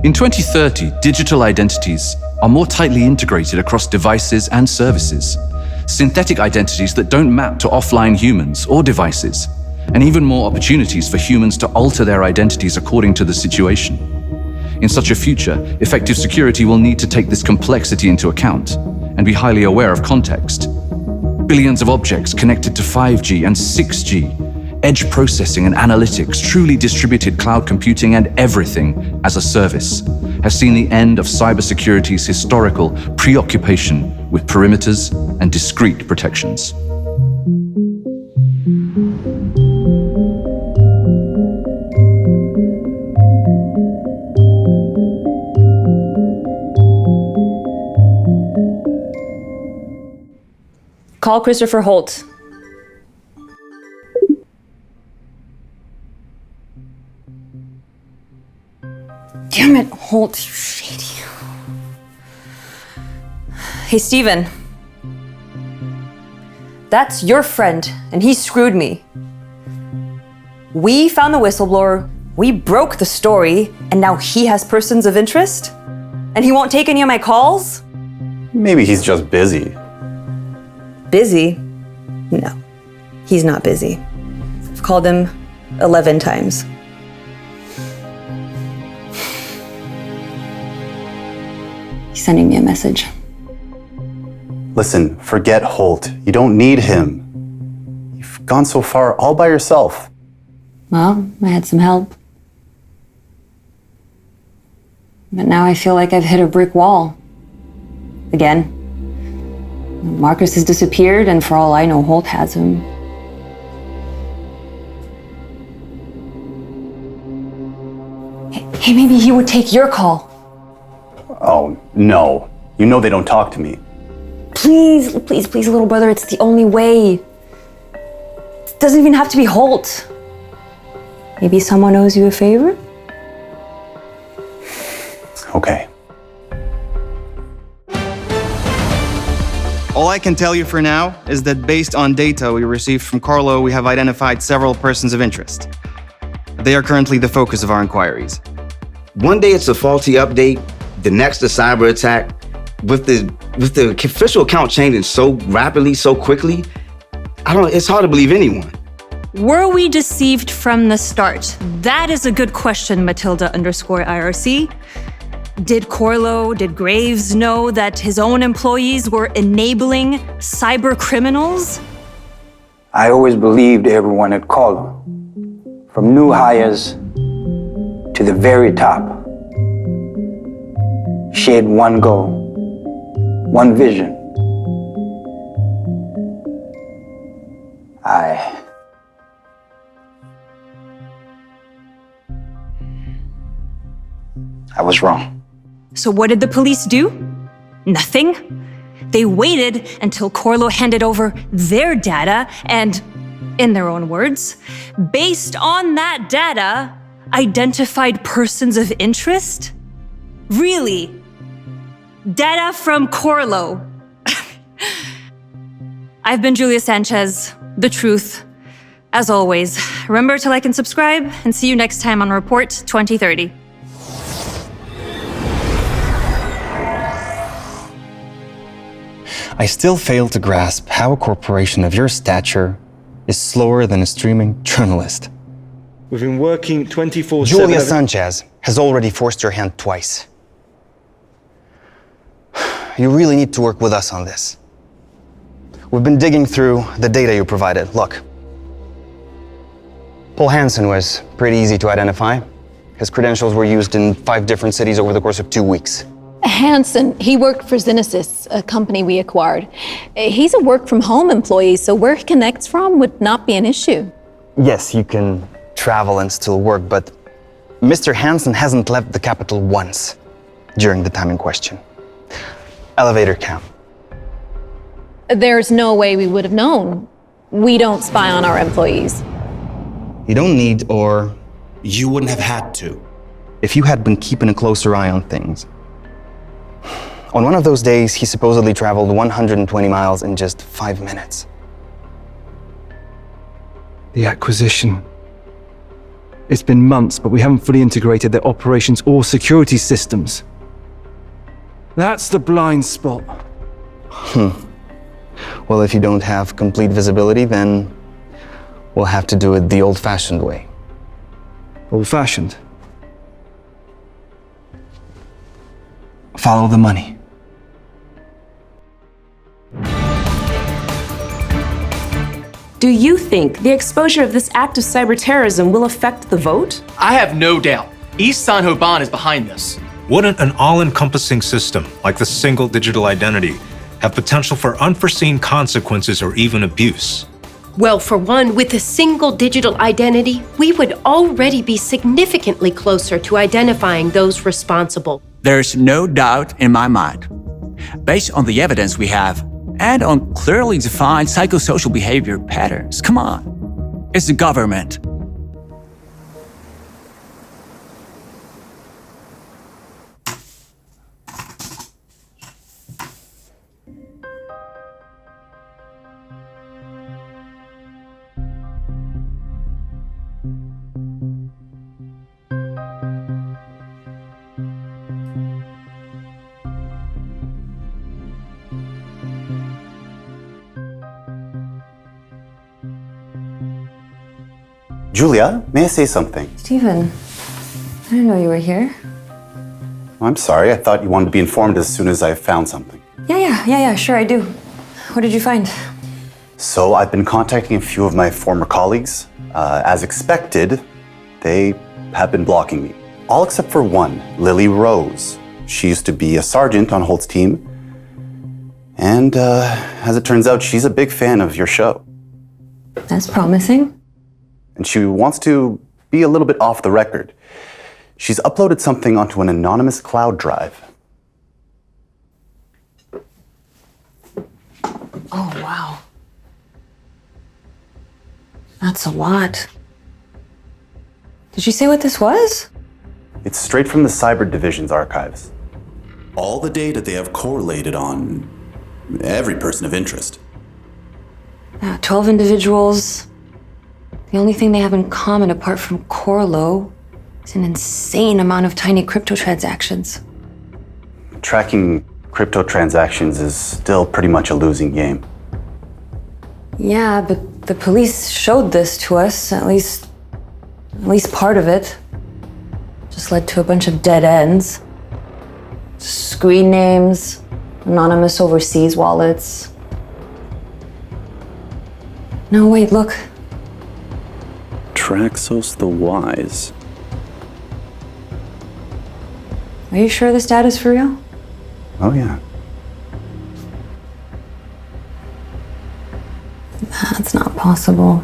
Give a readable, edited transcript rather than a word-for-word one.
In 2030, digital identities are more tightly integrated across devices and services. Synthetic identities that don't map to offline humans or devices, and even more opportunities for humans to alter their identities according to the situation. In such a future, effective security will need to take this complexity into account and be highly aware of context. Billions of objects connected to 5G and 6G, edge processing and analytics, truly distributed cloud computing and everything as a service has seen the end of cybersecurity's historical preoccupation with perimeters and discrete protections. Call Christopher Holt. Damn it, Holt, you shady. Hey, Steven. That's your friend, and he screwed me. We found the whistleblower, we broke the story, and now he has persons of interest? And he won't take any of my calls? Maybe he's just busy. Busy? No, he's not busy. I've called him 11 times. He's sending me a message. Listen, forget Holt. You don't need him. You've gone so far all by yourself. Well, I had some help. But now I feel like I've hit a brick wall. Again. Marcus has disappeared, and for all I know, Holt has him. Hey, maybe he would take your call. Oh, no. You know they don't talk to me. Please, please, please, little brother, it's the only way. It doesn't even have to be Holt. Maybe someone owes you a favor? Okay. All I can tell you for now is that based on data we received from KoRLo, we have identified several persons of interest. They are currently the focus of our inquiries. One day it's a faulty update, the next a cyber attack. With the official account changing so rapidly, so quickly, it's hard to believe anyone. Were we deceived from the start? That is a good question, Matilda_IRC. Did KoRLo, did Graves know that his own employees were enabling cyber criminals? I always believed everyone at KoRLo, from new hires to the very top, shared one goal, one vision. I was wrong. So what did the police do? Nothing. They waited until KoRLo handed over their data and, in their own words, based on that data, identified persons of interest? Really? Data from KoRLo. I've been Julia Sanchez, The Truth. As always, remember to like and subscribe, and see you next time on Report 2030. I still fail to grasp how a corporation of your stature is slower than a streaming journalist. We've been working 24/7. Julia Sanchez has already forced your hand twice. You really need to work with us on this. We've been digging through the data you provided. Look. Paul Hansen was pretty easy to identify. His credentials were used in 5 different cities over the course of 2 weeks. Hansen, he worked for Zynesis, a company we acquired. He's a work-from-home employee, so where he connects from would not be an issue. Yes, you can travel and still work, but Mr. Hansen hasn't left the capital once during the time in question. Elevator count. There's no way we would have known. We don't spy on our employees. You don't need, or you wouldn't have had to. If you had been keeping a closer eye on things. On one of those days, he supposedly traveled 120 miles in just 5 minutes. The acquisition. It's been months, but we haven't fully integrated their operations or security systems. That's the blind spot. Well, if you don't have complete visibility, then we'll have to do it the old-fashioned way. Old-fashioned? Follow the money. Do you think the exposure of this act of cyber terrorism will affect the vote? I have no doubt. East San-Hoban is behind this. Wouldn't an all-encompassing system like the single digital identity have potential for unforeseen consequences or even abuse? Well, for one, with a single digital identity, we would already be significantly closer to identifying those responsible. There's no doubt in my mind, based on the evidence we have and on clearly defined psychosocial behavior patterns. Come on, it's the government. Julia, may I say something? Stephen, I didn't know you were here. I'm sorry, I thought you wanted to be informed as soon as I found something. Yeah, sure I do. What did you find? So I've been contacting a few of my former colleagues. As expected, they have been blocking me. All except for one, Lily Rose. She used to be a sergeant on Holt's team. And as it turns out, she's a big fan of your show. That's promising. And she wants to be a little bit off the record. She's uploaded something onto an anonymous cloud drive. Oh, wow. That's a lot. Did you say what this was? It's straight from the Cyber Division's archives. All the data they have correlated on every person of interest. 12 individuals. The only thing they have in common apart from KoRLo is an insane amount of tiny crypto transactions. Tracking crypto transactions is still pretty much a losing game. Yeah, but the police showed this to us, at least part of it. Just led to a bunch of dead ends. Screen names, anonymous overseas wallets. No, wait, look. Traxos the Wise. Are you sure this data's for real? Oh, yeah. That's not possible.